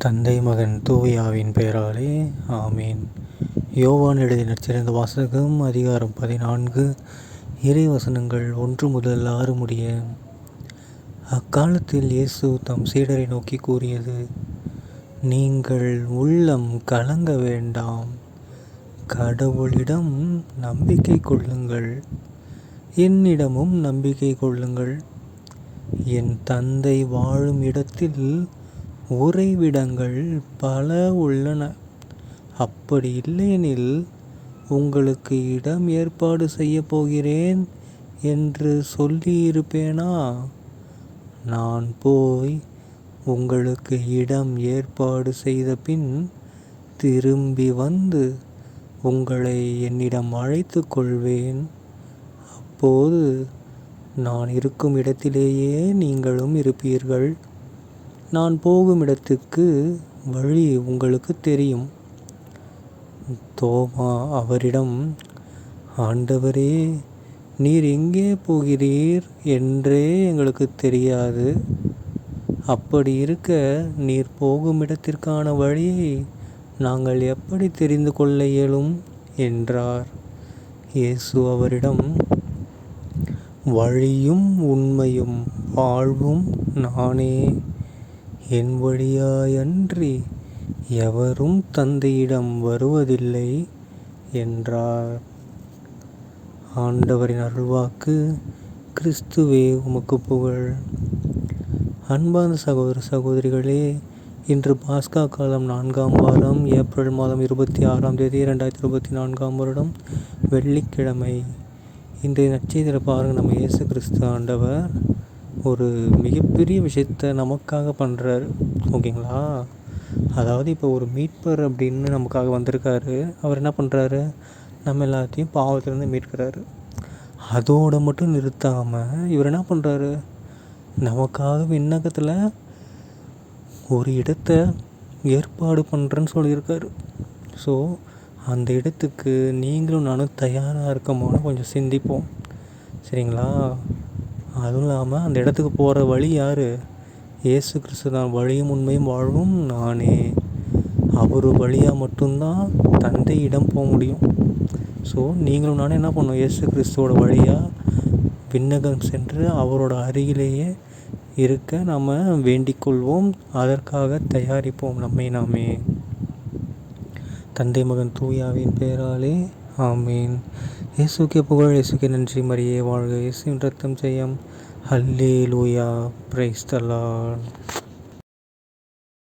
தந்தை மகன் தூயாவின் பெயராலே ஆமீன். யோவான் எழுதிய நற்செய்தி வாசகம் அதிகாரம் 14 இறைவசனங்கள் 1 முதல் 6 முடிய. அக்காலத்தில் இயேசு தம் சீடரை நோக்கி கூறியது: நீங்கள் உள்ளம் கலங்க வேண்டாம். கடவுளிடம் நம்பிக்கை கொள்ளுங்கள், என்னிடமும் நம்பிக்கை கொள்ளுங்கள். என் தந்தை வாழும் இடத்தில் உறைவிடங்கள் பல உள்ளன. அப்படி இல்லையெனில் உங்களுக்கு இடம் ஏற்பாடு செய்ய போகிறேன் என்று சொல்லியிருப்பேனா? நான் போய் உங்களுக்கு இடம் ஏற்பாடு செய்த பின் திரும்பி வந்து உங்களை என்னிடம் அழைத்து கொள்வேன். அப்போது நான் இருக்கும் இடத்திலேயே நீங்களும் இருப்பீர்கள். நான் போகும் இடத்துக்கு வழி உங்களுக்கு தெரியும். தோமா அவரிடம், ஆண்டவரே, நீர் எங்கே போகிறீர் என்றே எங்களுக்கு தெரியாது. அப்படி இருக்க நீர் போகும் இடத்திற்கான வழியை நாங்கள் எப்படி தெரிந்து கொள்ள இயலும் என்றார். இயேசு அவரிடம், வழியும் உண்மையும் வாழ்வும் நானே. என் வழியாயன்றி எவரும் தந்தையிடம் வருவதில்லை என்றார். ஆண்டவரின் அருள்வாக்கு. கிறிஸ்துவே உமக்கு புகழ். அன்பார்ந்த சகோதர சகோதரிகளே, இன்று பாஸ்கா காலம் 4ஆம் வாரம், ஏப்ரல் மாதம் 26ஆம் தேதி 2024ஆம் வருடம், வெள்ளிக்கிழமை. இன்றைய நற்செய்தியில் பாருங்கள், நம்ம இயேசு கிறிஸ்து ஆண்டவர் ஒரு மிகப்பெரிய விஷயத்தை நமக்காக பண்ணுறாரு. ஓகேங்களா? அதாவது இப்போ ஒரு மீட்பர் அப்படின்னு நமக்காக வந்திருக்காரு. அவர் என்ன பண்ணுறாரு? நம்ம எல்லாத்தையும் பாவத்திலேருந்து மீட்கிறாரு. அதோடு மட்டும் நிறுத்தாமல் இவர் என்ன பண்ணுறாரு? நமக்காக விண்ணகத்தில் ஒரு இடத்தை ஏற்பாடு பண்ணுறேன்னு சொல்லியிருக்காரு. ஸோ அந்த இடத்துக்கு நீங்களும் நானும் தயாராக இருக்கோமான்னு கொஞ்சம் சிந்திப்போம். சரிங்களா? அதுவும் இல்லாமல் அந்த இடத்துக்கு போகிற வழி யார்? இயேசு கிறிஸ்து தான். வழியும் உண்மையும் வாழ்வும் நானே. அவர் வழியாக மட்டும்தான் தந்தையிடம் போக முடியும். ஸோ நீங்களும் நானும் என்ன பண்ணணும்? இயேசு கிறிஸ்துவோட வழியாக விண்ணகம் சென்று அவரோட அருகிலேயே இருக்க நம்ம வேண்டிக் கொள்வோம். அதற்காக தயாரிப்போம் நம்மை நாமே. தந்தை மகன் தூயாவின் பெயராலே ஆமீன். இயேசுக்கே புகழ், இயேசுக்கே நன்றி, மரியே வாழ்க, இயேசுவின் ரத்தம் ஜெயம். அல்லேலூயா. Praise the Lord.